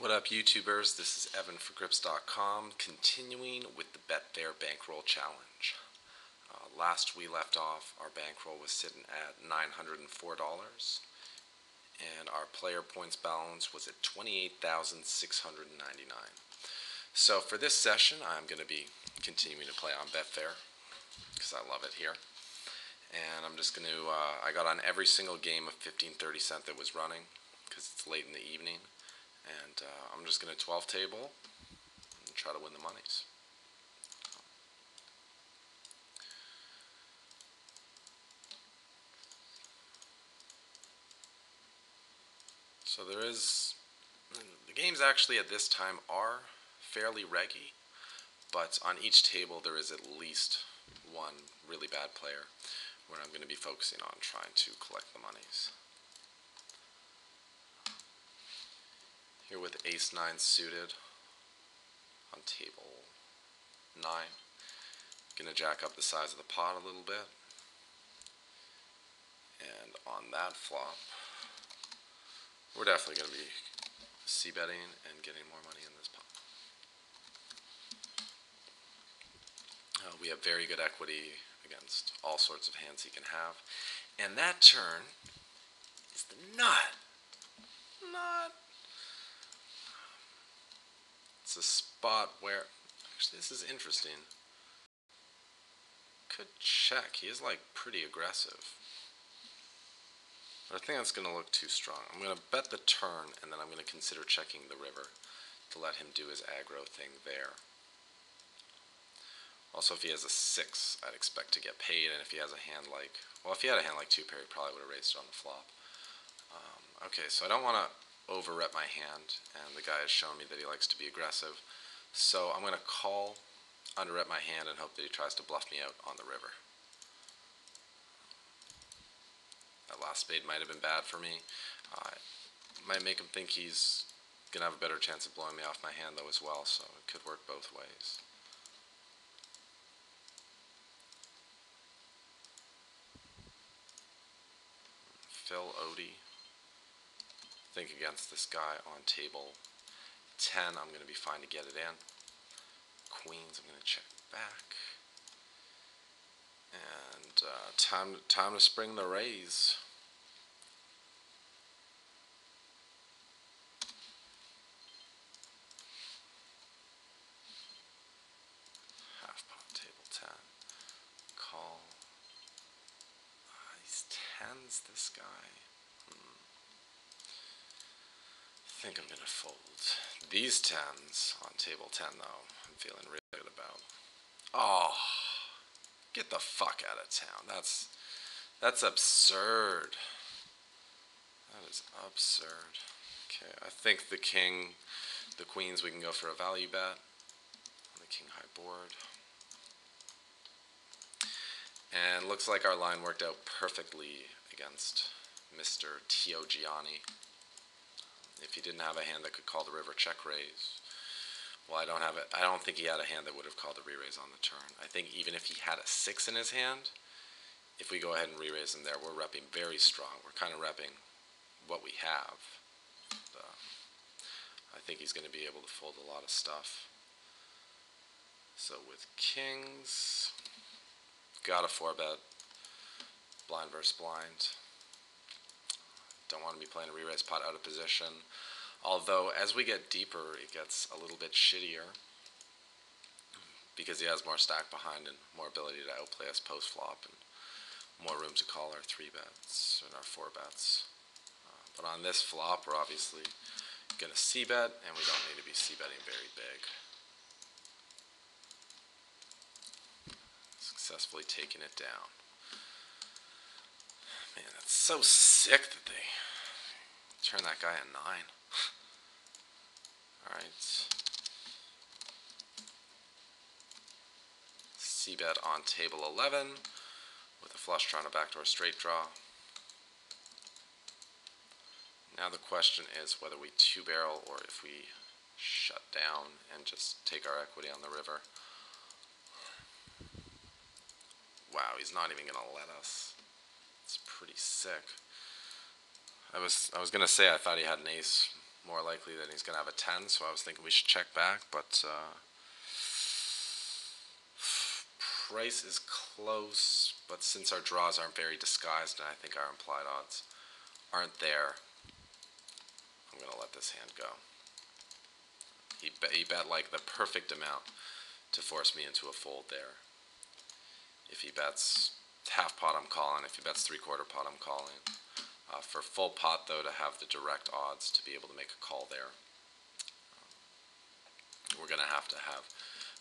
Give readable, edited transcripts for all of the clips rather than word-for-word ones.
What up, YouTubers? This is Evan for Grips.com, continuing with the Betfair Bankroll Challenge. Last we left off, our bankroll was sitting at $904, and our player points balance was at $28,699. So for this session, I'm going to be continuing to play on Betfair, because I love it here. And I'm just going to, I got on every single game of 15-30 cent that was running, because it's late in the evening. And I'm just going to 12 table and try to win the monies. So the games actually at this time are fairly reggy, but on each table there is at least one really bad player where I'm going to be focusing on trying to collect the monies. Here with ace-9 suited on table 9. Gonna jack up the size of the pot a little bit. And on that flop, we're definitely gonna be c-betting and getting more money in this pot. We have very good equity against all sorts of hands he can have. And that turn is the nut. It's a spot where, actually this is interesting. Could check, he is like pretty aggressive. But I think that's going to look too strong. I'm going to bet the turn and then I'm going to consider checking the river to let him do his aggro thing there. Also, if he has a 6, I'd expect to get paid, and if he has a hand like, well, if he had a hand like 2-pair, he probably would have raised it on the flop. Okay, so I don't want to over-rep my hand, and the guy has shown me that he likes to be aggressive. So I'm going to call, under-rep my hand, and hope that he tries to bluff me out on the river. That last spade might have been bad for me. Might make him think he's going to have a better chance of blowing me off my hand, though, as well, so it could work both ways. Phil Odie. Think against this guy on table 10, I'm going to be fine to get it in. Queens, I'm going to check back. And time to spring the raise. Half pot, table 10. Call. He's 10s, this guy. I think I'm going to fold. These 10s on table 10, though, I'm feeling really good about. Oh, get the fuck out of town. That's absurd. That is absurd. Okay, I think the king, the queens, we can go for a value bet. The king high board. And looks like our line worked out perfectly against Mr. Tio Gianni. If he didn't have a hand that could call the river check raise, well, I don't think he had a hand that would have called the re-raise on the turn. I think even if he had a 6 in his hand, if we go ahead and re-raise him there, we're repping very strong. We're kind of repping what we have. I think he's going to be able to fold a lot of stuff. So with kings, got a 4-bet, blind versus blind. Don't want to be playing a re-raise pot out of position. Although, as we get deeper, it gets a little bit shittier because he has more stack behind and more ability to outplay us post-flop and more room to call our 3-bets and our 4-bets. But on this flop, we're obviously going to c-bet, and we don't need to be c-betting very big. Successfully taking it down. Man, that's so sick that they turn that guy a 9. Alright. C-bet on table 11 with a flush draw and a backdoor straight draw. Now the question is whether we 2-barrel or if we shut down and just take our equity on the river. Wow, he's not even going to let us. It's pretty sick. I was gonna say I thought he had an ace more likely that he's going to have a 10, so I was thinking we should check back, but price is close, but since our draws aren't very disguised and I think our implied odds aren't there, I'm going to let this hand go. He bet like the perfect amount to force me into a fold there. If he bets half pot, I'm calling. If he bets 3/4 pot, I'm calling. For full pot, though, to have the direct odds to be able to make a call there, we're going to have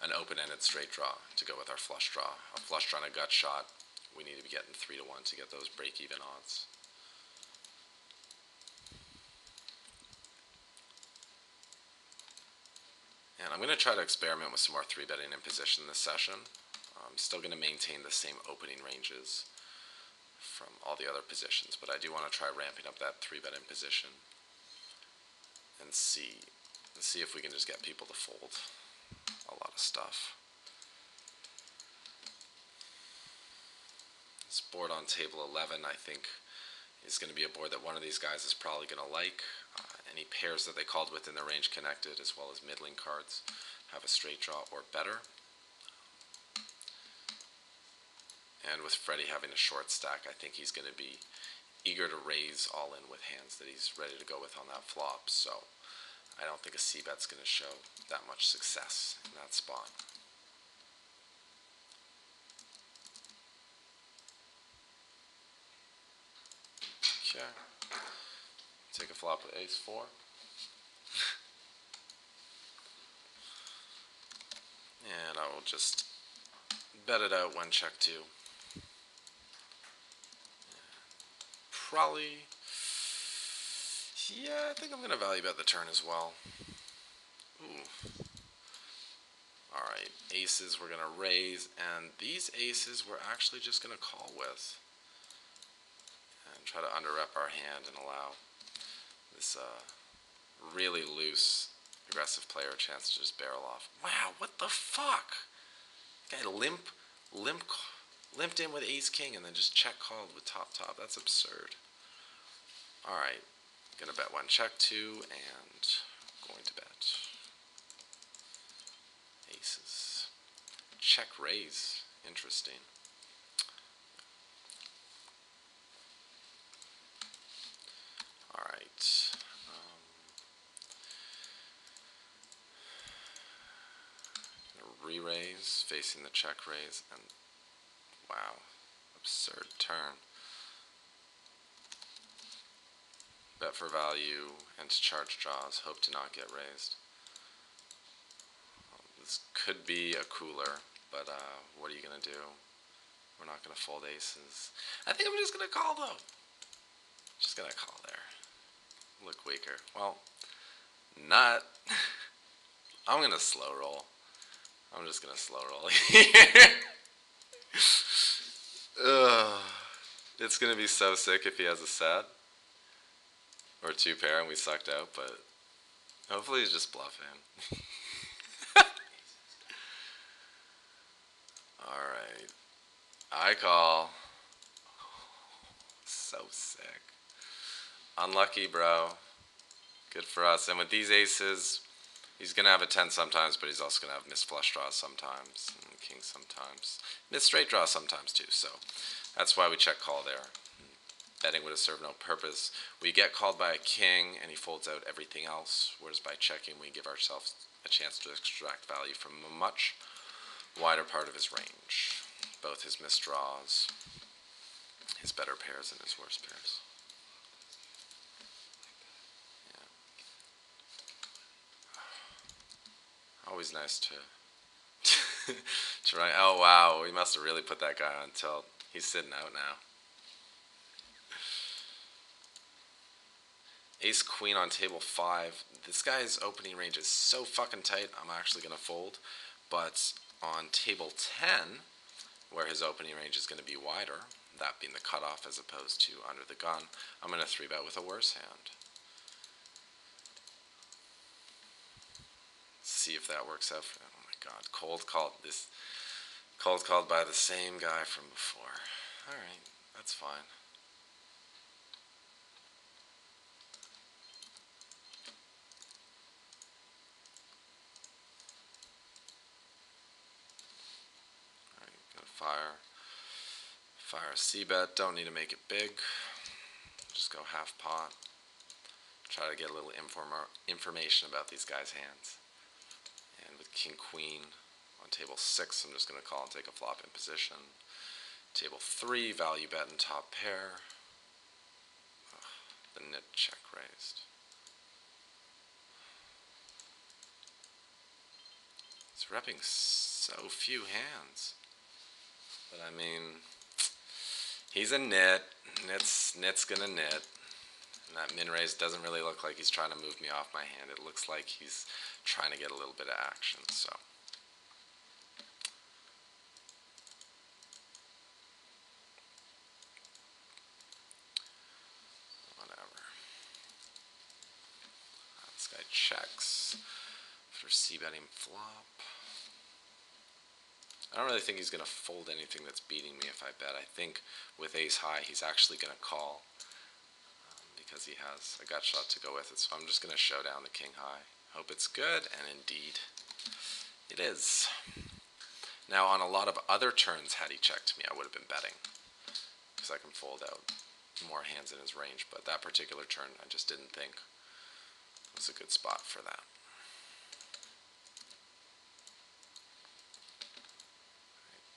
an open-ended straight draw to go with our flush draw. A flush draw and a gut shot, we need to be getting 3-1 to get those break-even odds. And I'm going to try to experiment with some more 3-betting in position this session. I'm still going to maintain the same opening ranges from all the other positions, but I do want to try ramping up that 3-bet in position and see if we can just get people to fold a lot of stuff. This board on table 11, I think, is going to be a board that one of these guys is probably going to like. Any pairs that they called with in the range connected, as well as middling cards, have a straight draw or better. And with Freddie having a short stack, I think he's going to be eager to raise all in with hands that he's ready to go with on that flop. So I don't think a c-bet's going to show that much success in that spot. Okay. Take a flop with ace-4. And I will just bet it out when check 2. Probably, yeah, I think I'm going to value bet the turn as well. Ooh. Alright, aces we're going to raise, and these aces we're actually just going to call with. And try to underrep our hand and allow this really loose, aggressive player a chance to just barrel off. Wow, what the fuck? Guy limped in with ace-king and then just check called with top-top. That's absurd. Alright, gonna bet 1, check 2, and going to bet aces. Check raise. Interesting. Alright. Re-raise, facing the check raise, and wow, absurd turn. Bet for value and to charge draws, hope to not get raised. This could be a cooler, but what are you going to do? We're not going to fold aces. I think I'm just going to call, though. Just going to call there. Look weaker. Well, not. I'm going to slow roll. I'm just going to slow roll here. It's going to be so sick if he has a set. Or 2 pair and we sucked out, but hopefully he's just bluffing. Alright. I call. So sick. Unlucky, bro. Good for us. And with these aces, he's going to have a 10 sometimes, but he's also going to have missed flush draws sometimes, and king sometimes. Missed straight draws sometimes, too. So that's why we check call there. Betting would have served no purpose. We get called by a king, and he folds out everything else, whereas by checking, we give ourselves a chance to extract value from a much wider part of his range. Both his missed draws, his better pairs, and his worst pairs. Yeah. Always nice to to run. Oh wow, we must have really put that guy on tilt. He's sitting out now. Ace queen on table 5. This guy's opening range is so fucking tight, I'm actually going to fold. But on table 10, where his opening range is going to be wider, that being the cutoff as opposed to under the gun, I'm going to 3-bet with a worse hand. See if that works out for him. Oh my god, cold called by the same guy from before. Alright, that's fine. Our C-bet, don't need to make it big. Just go half pot. Try to get a little information about these guys' hands. And with King Queen on table 6, I'm just going to call and take a flop in position. Table 3, value bet in top pair. The nip check raised. He's repping so few hands. But I mean, he's a nit. Nit's gonna nit. And that min raise doesn't really look like he's trying to move me off my hand. It looks like he's trying to get a little bit of action, so. Whatever. This guy checks for c-betting flop. I don't really think he's going to fold anything that's beating me if I bet. I think with ace high, he's actually going to call because he has a gut shot to go with it. So I'm just going to show down the king high. Hope it's good, and indeed it is. Now, on a lot of other turns, had he checked me, I would have been betting because I can fold out more hands in his range. But that particular turn, I just didn't think was a good spot for that.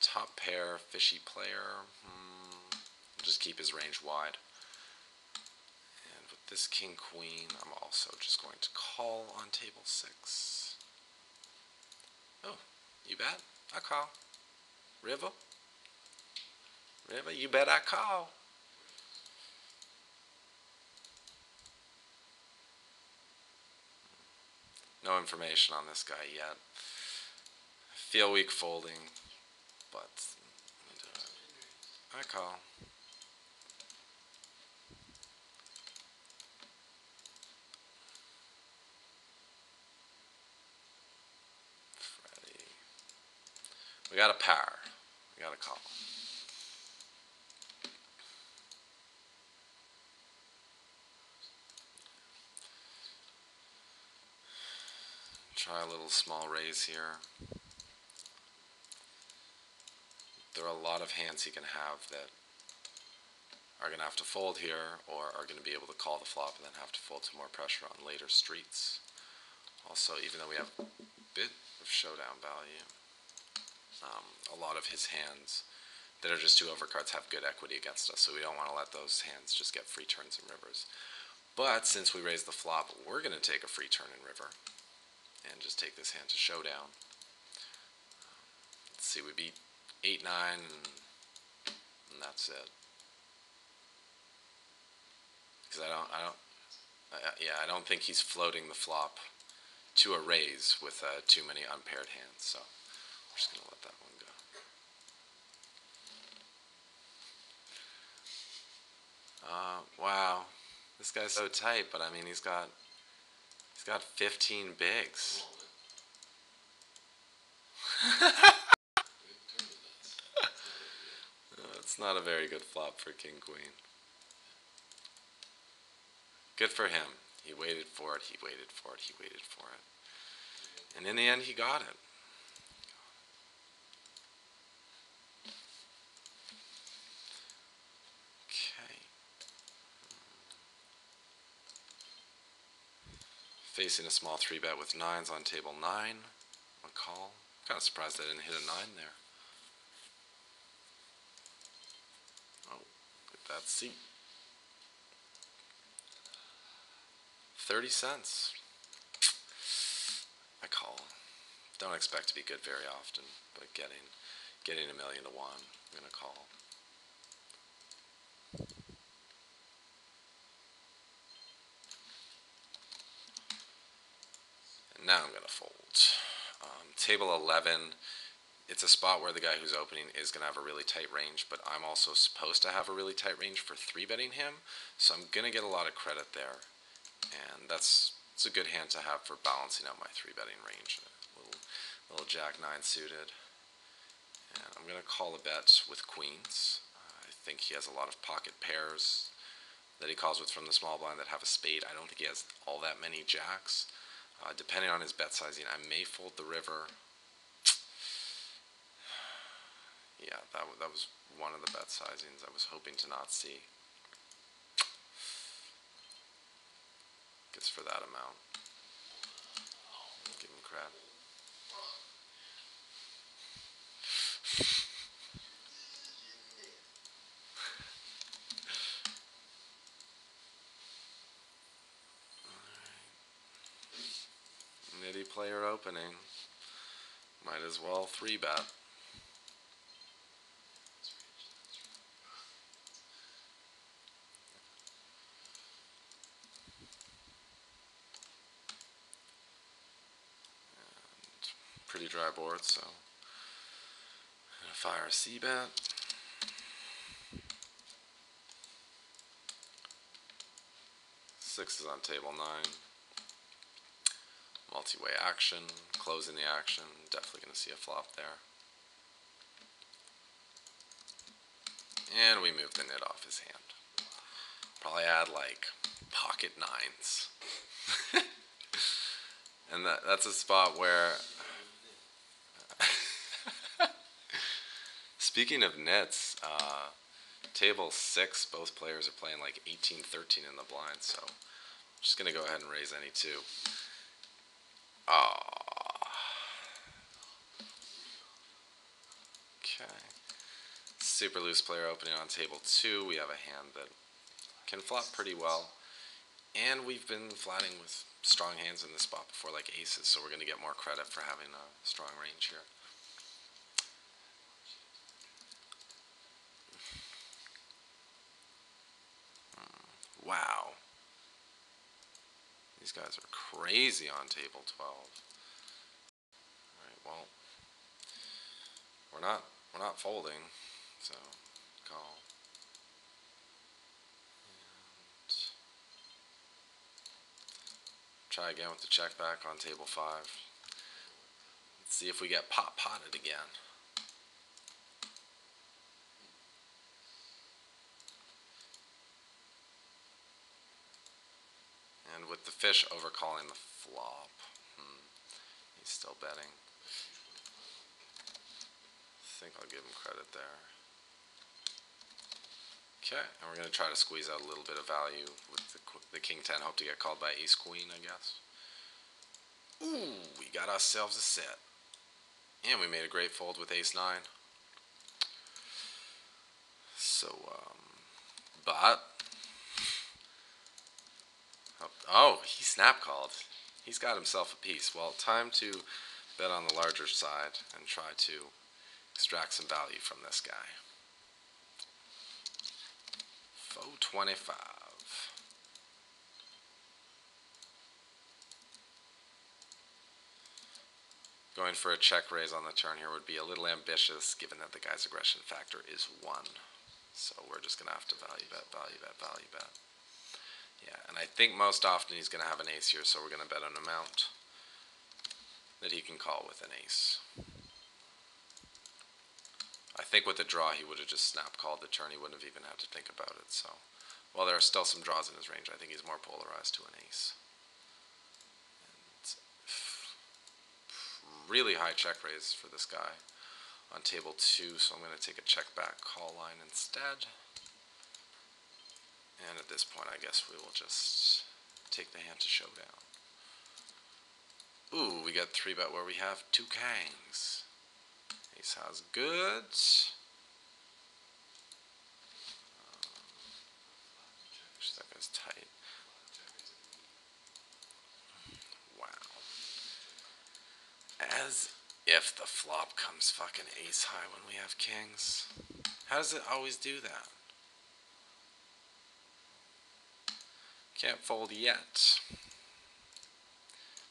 Top pair, fishy player. Just keep his range wide. And with this king queen, I'm also just going to call on table 6. Oh, you bet? I call. River? River, you bet I call. No information on this guy yet. Feel weak folding, but I call. Freddie. We got a pair. We got a call. Try a little small raise here. There are a lot of hands he can have that are going to have to fold here or are going to be able to call the flop and then have to fold to more pressure on later streets. Also, even though we have a bit of showdown value, a lot of his hands that are just 2 overcards have good equity against us, so we don't want to let those hands just get free turns and rivers. But since we raised the flop, we're going to take a free turn and river and just take this hand to showdown. Let's see, we beat 8-9 and that's it. Because I don't think he's floating the flop to a raise with too many unpaired hands, so we're just gonna let that one go. Wow, this guy's so tight, but I mean he's got 15 bigs. It's not a very good flop for king queen. Good for him. He waited for it, he waited for it, he waited for it. And in the end, he got it. Okay. Facing a small 3-bet with 9s on table 9. A call. Kind of surprised I didn't hit a 9 there. Oh, look at that seat. 30 cents. I call. Don't expect to be good very often, but getting $1 million to 1, I'm gonna call. And now I'm gonna fold. Table 11. It's a spot where the guy who's opening is going to have a really tight range, but I'm also supposed to have a really tight range for 3-betting him, so I'm going to get a lot of credit there, and it's a good hand to have for balancing out my 3-betting range. A little jack 9 suited, and I'm going to call a bet with queens. I think he has a lot of pocket pairs that he calls with from the small blind that have a spade. I don't think he has all that many jacks. Depending on his bet sizing, I may fold the river. Yeah, that was one of the bet sizings I was hoping to not see. Guess for that amount. Give him crap. Nitty player opening. Might as well 3-bet. Pretty dry board, so gonna fire a C-bet. Six is on table 9. Multi-way action, closing the action. Definitely gonna see a flop there. And we move the nit off his hand. Probably add like pocket 9s. And that's a spot where, speaking of nits, table 6, both players are playing like 18-13 in the blind, so I'm just going to go ahead and raise any two. Okay. Super loose player opening on table 2. We have a hand that can flop pretty well. And we've been flatting with strong hands in this spot before, like aces, so we're going to get more credit for having a strong range here. Wow. These guys are crazy on table 12. Alright, well, we're not folding, so call. And try again with the check back on table 5. Let's see if we get pot-potted again. And with the fish overcalling the flop, he's still betting. I think I'll give him credit there. Okay, and we're going to try to squeeze out a little bit of value with the king 10. Hope to get called by ace queen, I guess. Ooh, we got ourselves a set. And we made a great fold with ace 9. So, but, oh, he snap called. He's got himself a piece. Well, time to bet on the larger side and try to extract some value from this guy. 425. Going for a check raise on the turn here would be a little ambitious, given that the guy's aggression factor is 1. So we're just going to have to value bet, value bet, value bet. Yeah, and I think most often he's going to have an ace here, so we're going to bet an amount that he can call with an ace. I think with the draw, he would have just snap called the turn. He wouldn't have even had to think about it. So, while there are still some draws in his range, I think he's more polarized to an ace. And really high check raise for this guy on table 2, so I'm going to take a check back call line instead. And at this point, I guess we will just take the hand to showdown. Ooh, we got 3-bet where we have 2 kings. Ace has goods. That guy's tight. Wow. As if the flop comes fucking ace high when we have kings. How does it always do that? Can't fold yet.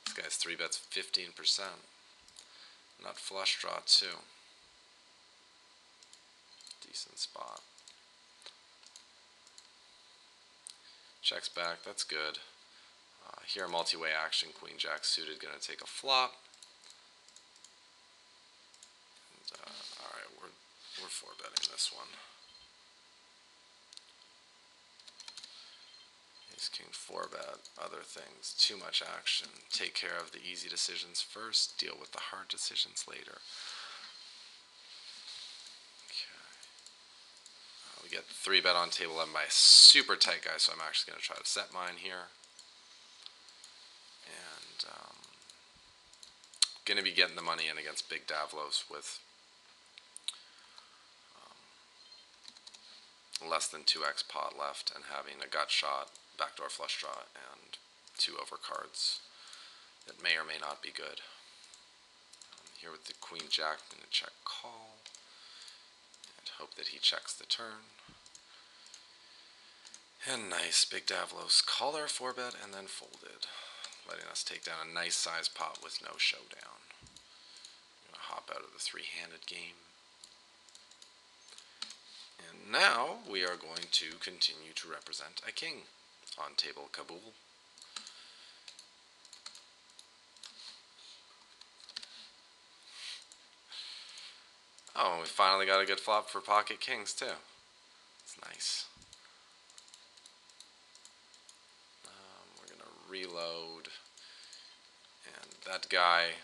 This guy's 3-bets 15%. Not flush draw too. Decent spot. Checks back, that's good. Here multi-way action, queen jack suited, gonna take a flop. And, alright, we're 4-betting this one. Ace king 4-bet, other things, too much action. Take care of the easy decisions first, deal with the hard decisions later. get 3-bet on table 11 by a super tight guy, so I'm actually going to try to set mine here. And going to be getting the money in against Big Davlos with less than 2x pot left and having a gut shot, backdoor flush draw, and 2 overcards that may or may not be good. Here with the Queen Jack, I'm going to check call and hope that he checks the turn. And nice, Big Davlos called our 4-bet and then folded, letting us take down a nice size pot with no showdown. I'm going to hop out of the 3-handed game. And now we are going to continue to represent a king on table Kabul. Oh, we finally got a good flop for pocket kings too. It's nice. We're going to reload. And that guy,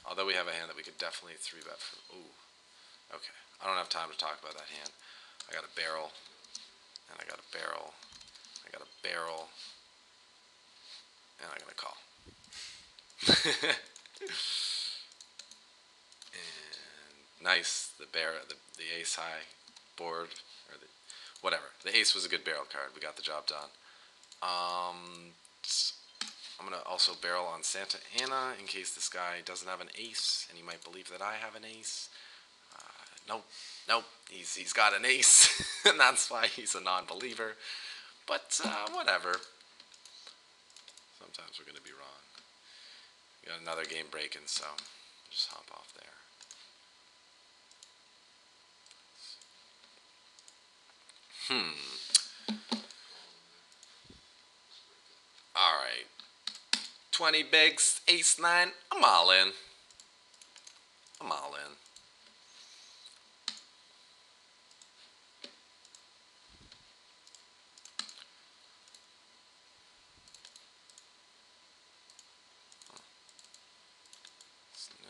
although we have a hand that we could definitely 3-bet from. Ooh, okay. I don't have time to talk about that hand. I got a barrel, and I got a barrel, I got a barrel, and I'm going to call. And nice, the ace high board, or whatever. The ace was a good barrel card. We got the job done. I'm going to also barrel on Santa Ana in case this guy doesn't have an ace, and he might believe that I have an ace. Nope, he's got an ace, and that's why he's a non-believer. But whatever. Sometimes we're going to be wrong. We got another game breaking, so just hop off there. Alright. 20 bigs, ace 9, I'm all in. I'm all in.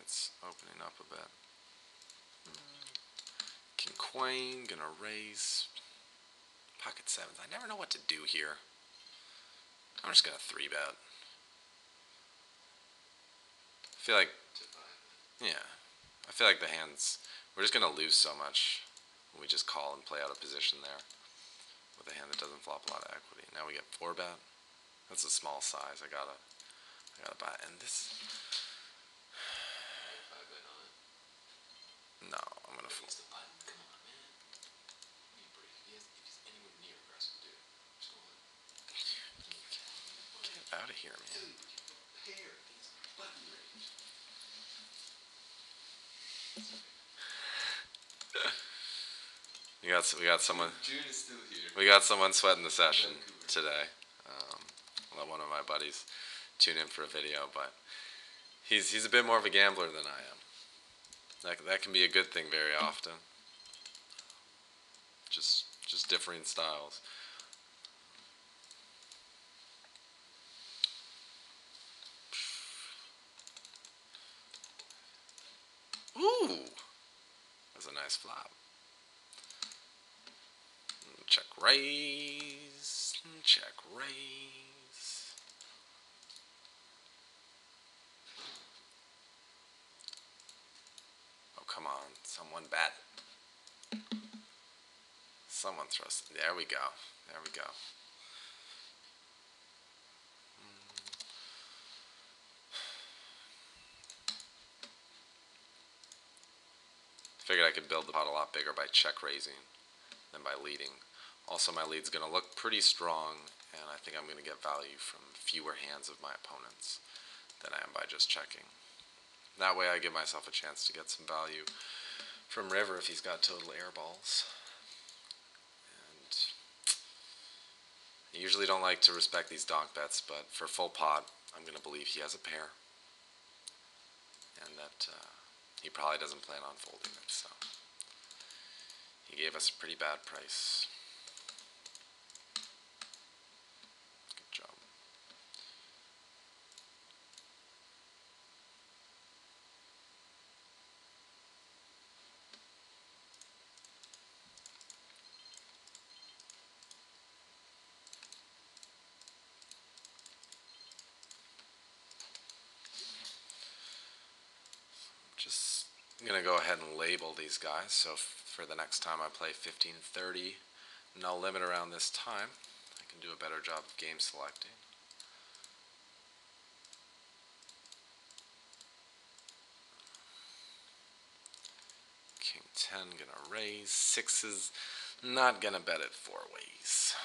It's opening up a bit. King Queen, gonna raise. Pocket 7s. I never know what to do here. I'm just gonna 3-bet. I feel like, yeah, I feel like the hands, we're just gonna lose so much when we just call and play out of position there with a hand that doesn't flop a lot of equity. Now we get 4-bet. That's a small size. I gotta buy it. And this, no, I'm gonna fold. Get out of here, man. We got someone. June is still here. We got someone sweating the session today. Let one of my buddies tune in for a video, but he's a bit more of a gambler than I am. That can be a good thing very often. Just differing styles. Ooh, that's a nice flop. Check raise, check raise. Oh, come on, someone bet. Someone throws. There we go. There we go. Figured I could build the pot a lot bigger by check raising than by leading. Also, my lead's going to look pretty strong, and I think I'm going to get value from fewer hands of my opponents than I am by just checking. That way I give myself a chance to get some value from river if he's got total air balls. And I usually don't like to respect these donk bets, but for full pot, I'm going to believe he has a pair, and that he probably doesn't plan on folding it, so he gave us a pretty bad price. Good job. I'm going to go ahead and label these guys, so for the next time I play 15-30, no limit around this time, I can do a better job of game selecting. King 10 gonna raise. Sixes, not gonna bet it 4 ways.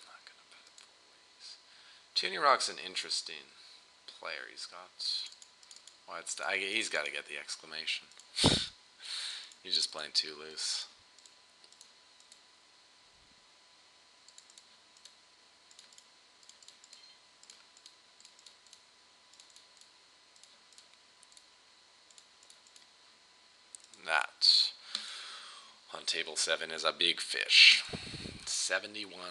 Not gonna bet it 4 ways. Tuning Rock's an interesting player. He's got. Well, he's got to get the exclamation. He's just playing too loose. That on table 7 is a big fish. 71-28.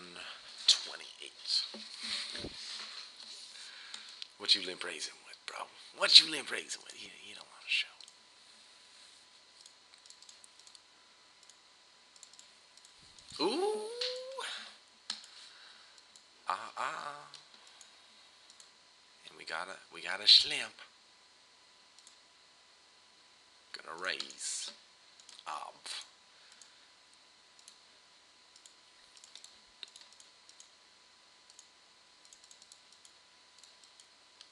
What you limp raising with, bro? What you limp raising with? You don't want to show. Ooh. And we got a schlimp. Gonna raise. Up.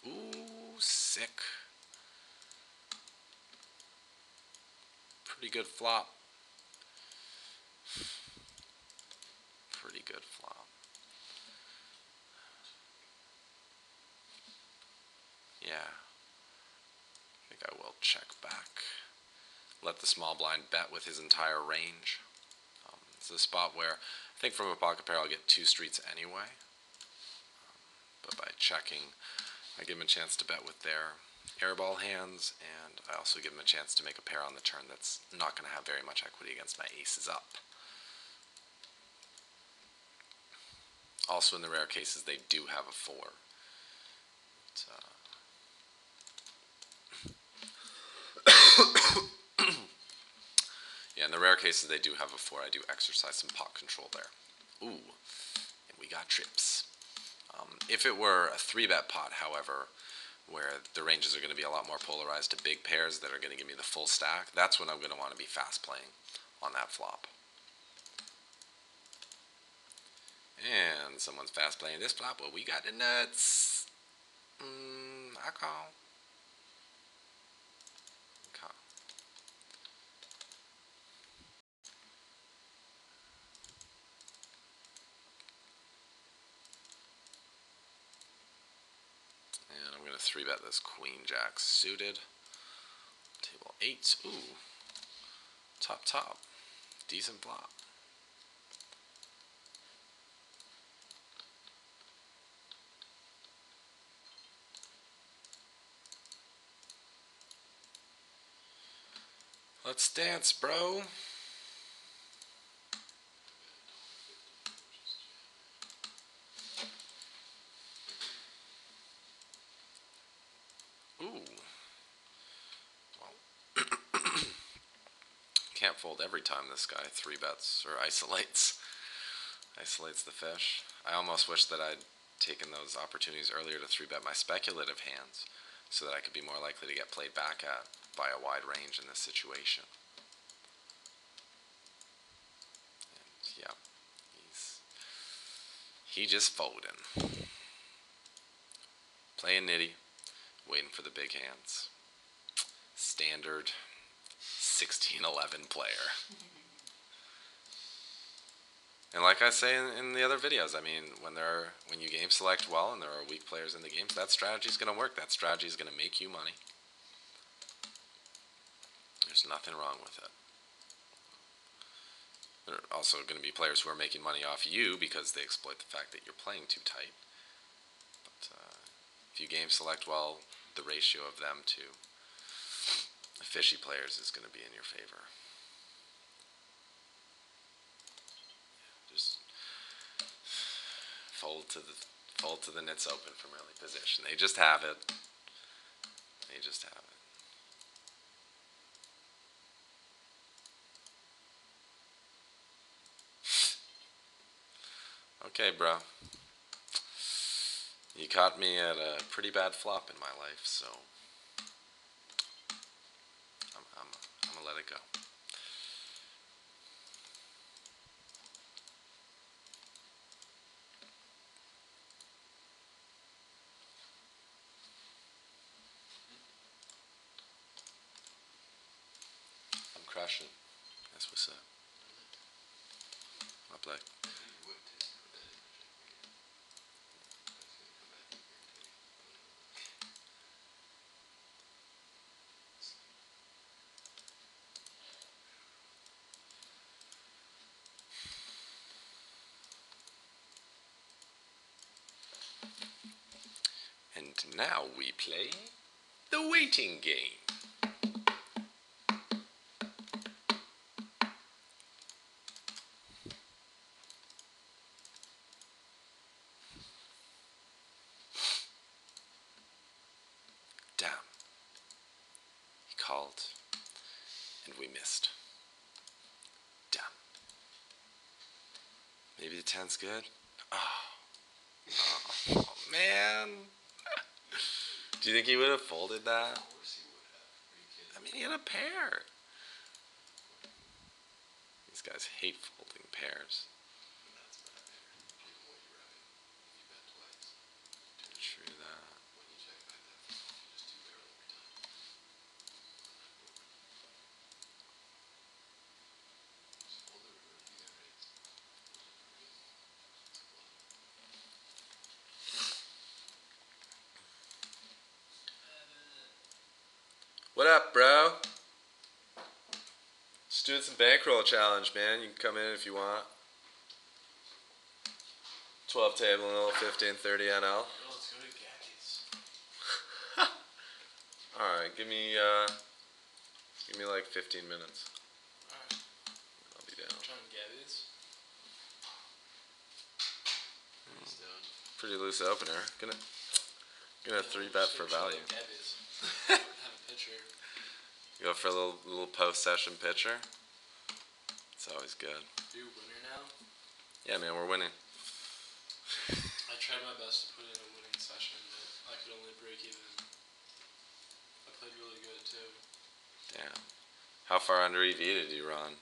Ooh, sick. Pretty good flop. Pretty good flop. Yeah. I think I will check back. Let the small blind bet with his entire range. It's a spot where I think from a pocket pair I'll get 2 streets anyway. But by checking, I give him a chance to bet with their airball hands, and I also give him a chance to make a pair on the turn that's not going to have very much equity against my aces up. Also, in the rare cases, they do have a 4. Yeah, in the rare cases, they do have a 4. I do exercise some pot control there. Ooh, and we got trips. If it were a 3-bet pot, however, where the ranges are going to be a lot more polarized to big pairs that are going to give me the full stack, that's when I'm going to want to be fast playing on that flop. And someone's fast playing this flop. Well, we got the nuts. I call. And I'm going to 3-bet this queen jack suited. Table 8. Ooh. Top. Decent flop. Let's dance, bro. Ooh. Well, can't fold every time this guy 3-bets or isolates the fish. I almost wish that I'd taken those opportunities earlier to 3-bet my speculative hands so that I could be more likely to get played back at by a wide range in this situation. And yeah, he just folding. Playing nitty, waiting for the big hands. Standard 16-11 player. And like I say in the other videos, I mean, when you game select well and there are weak players in the games, that strategy is going to work. That strategy is going to make you money. There's nothing wrong with it. There are also going to be players who are making money off you because they exploit the fact that you're playing too tight. But if you game select well, the ratio of them to fishy players is going to be in your favor. Just fold to the nits open from early position. They just have it. Okay, bro. You caught me at a pretty bad flop in my life, so I'm it go. I'm crushing. That's what's up. I play. And now we play the waiting game. Damn. He called, and we missed. Damn. Maybe the 10's good? Oh man. Do you think he would have folded that? Of course he would have. Are you kidding? I mean, he had a pair. These guys hate folding pairs. And that's not fair. Given what you reckon. If you bet twice. True that. When you check back that flop, you just two barrel every time. Just fold the river. You get raised. What up, bro? Just doing some bankroll challenge, man. You can come in if you want. 12 table and a little 15, 30 NL. Well, let's go to Gabby's. Alright, give me like 15 minutes. Alright. I'll be down. Trying Gabby's. He's down. Pretty loose opener. Gonna 3-bet for value. Gabby's. Have a pitcher. Go for a little post-session pitcher. It's always good. Are you a winner now? Yeah, man, we're winning. I tried my best to put in a winning session, but I could only break even. I played really good too. Damn. How far under EV did you run?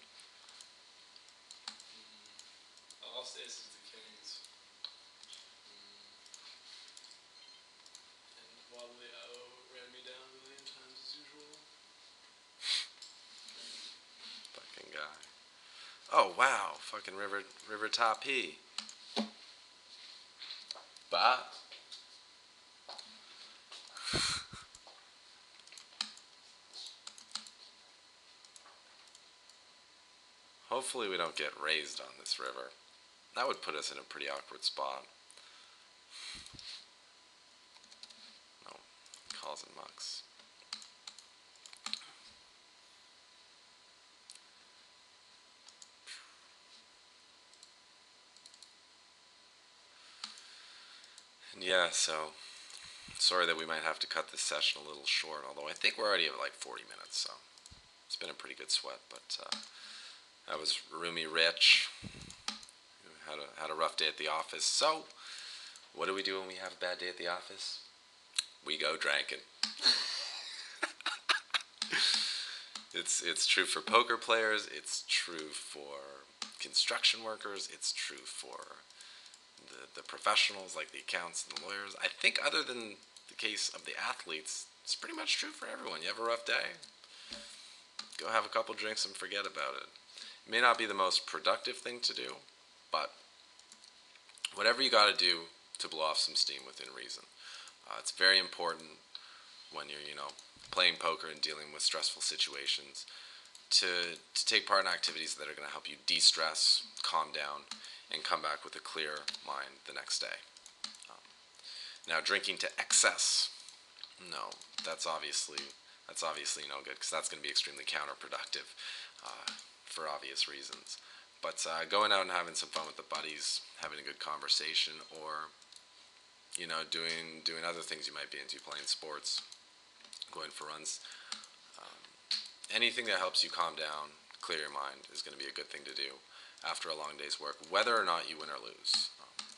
I lost aces to kings. And Wobbly O ran me down a million times as usual. Fucking guy. Oh, wow. Fucking river top P. But hopefully we don't get raised on this river. That would put us in a pretty awkward spot. No, calls and mucks. And yeah, so sorry that we might have to cut this session a little short, although I think we're already at like 40 minutes, so it's been a pretty good sweat. But that was Roomy Rich, who had a rough day at the office. So what do we do when we have a bad day at the office? We go drinking. It's true for poker players, it's true for construction workers, it's true for the professionals like the accountants and the lawyers. I think other than the case of the athletes, it's pretty much true for everyone. You have a rough day, go have a couple drinks and forget about it. It may not be the most productive thing to do, but whatever you got to do to blow off some steam within reason. It's very important when you're, playing poker and dealing with stressful situations to take part in activities that are going to help you de-stress, calm down, and come back with a clear mind the next day. Now, drinking to excess, no, that's obviously no good, because that's going to be extremely counterproductive for obvious reasons. But going out and having some fun with the buddies, having a good conversation, or doing other things you might be into, playing sports, going for runs, anything that helps you calm down, clear your mind is going to be a good thing to do after a long day's work, whether or not you win or lose.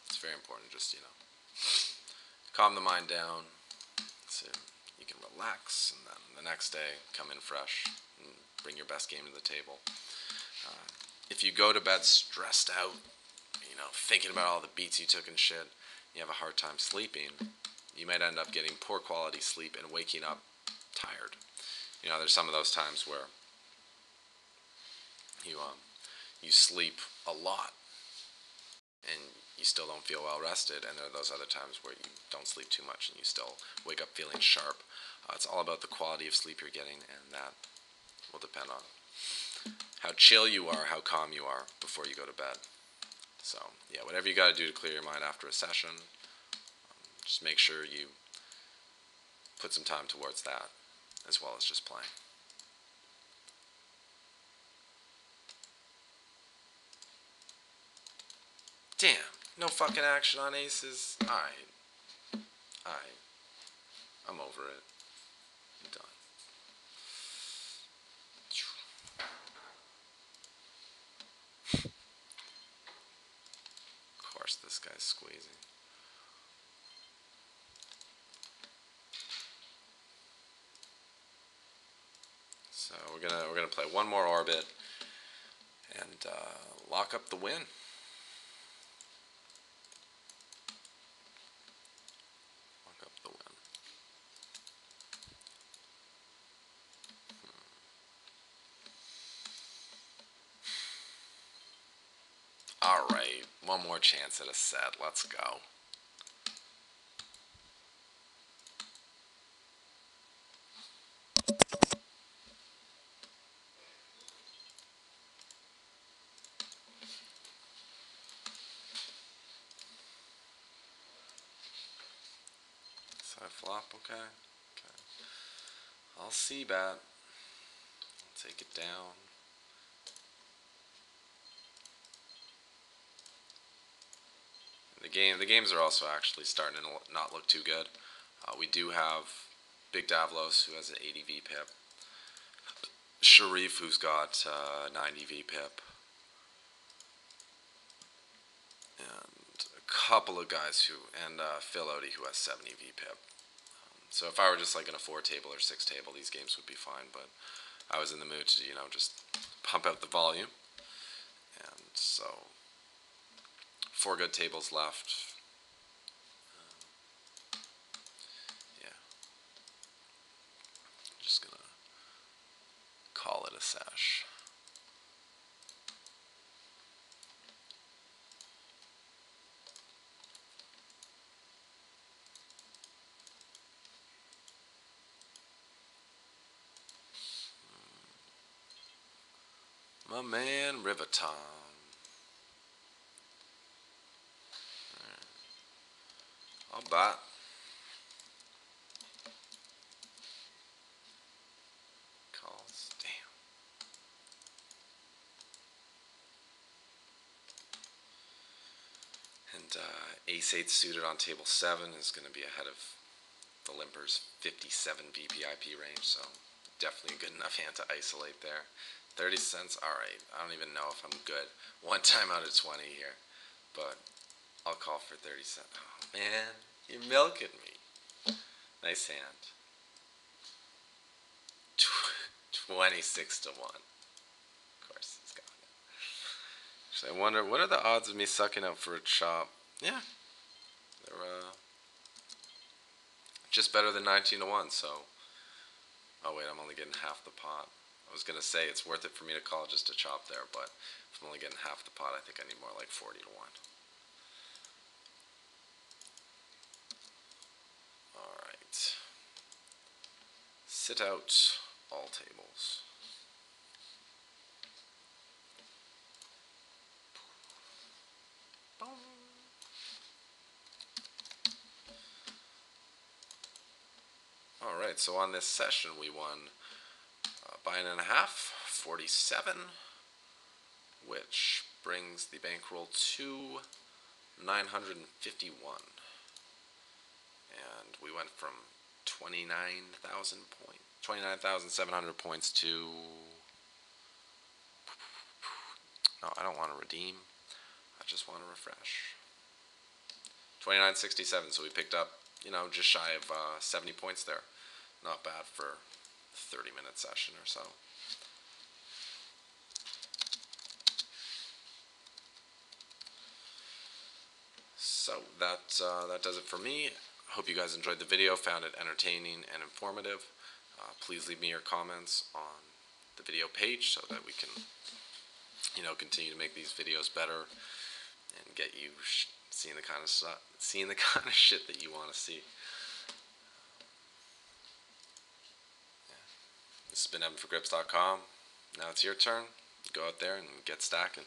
It's very important, just calm the mind down. So, you can relax, and then the next day come in fresh and bring your best game to the table. If you go to bed stressed out, thinking about all the beats you took and shit, you have a hard time sleeping, you might end up getting poor quality sleep and waking up tired. There's some of those times where you sleep a lot and you still don't feel well rested, and there are those other times where you don't sleep too much and you still wake up feeling sharp. It's all about the quality of sleep you're getting, and that will depend on how chill you are, how calm you are before you go to bed. So, yeah, whatever you got to do to clear your mind after a session, just make sure you put some time towards that, as well as just playing. Damn, no fucking action on aces. Alright. I'm over it. I'm done. Of course, this guy's squeezing. So we're gonna play one more orbit and lock up the win. Lock up the win. All right, one more chance at a set. Let's go. Side flop, okay. I'll see bet. I'll take it down. The games are also actually starting to not look too good. We do have Big Davlos, who has an 80 VPIP. Sharif, who's got 90 VPIP. And a couple of guys and Phil Odie, who has 70 VPIP. So if I were just like in a 4 table or 6 table, these games would be fine. But I was in the mood to, just pump out the volume. And so 4 good tables left. Yeah. Just gonna call it a sesh. My man, Riverton. I'll bet. Calls. Damn. And ace-8 suited on table 7 is going to be ahead of the limper's 57 VPIP range, so definitely a good enough hand to isolate there. 30 cents, alright. I don't even know if I'm good. One time out of 20 here, but I'll call for 30 cents. Oh, man, you're milking me. Nice hand. 26 to 1. Of course, he's got it. So I wonder, what are the odds of me sucking up for a chop? Yeah, they're just better than 19 to 1, so. Oh, wait, I'm only getting half the pot. I was going to say it's worth it for me to call just to chop there, but if I'm only getting half the pot, I think I need more like 40 to 1. Alright. Sit out all tables. Alright, so on this session we won by 1.5, 47, which brings the bankroll to 951. And we went from 29,000 points, 29,700 points to. No, I don't want to redeem. I just want to refresh. 2967, so we picked up, just shy of 70 points there. not bad for a 30-minute session or so. So that does it for me. Hope you guys enjoyed the video, found it entertaining and informative. Please leave me your comments on the video page so that we can, continue to make these videos better and get you seeing the kind of shit that you want to see. This has been Evan for Grips.com. Now it's your turn. Go out there and get stacking.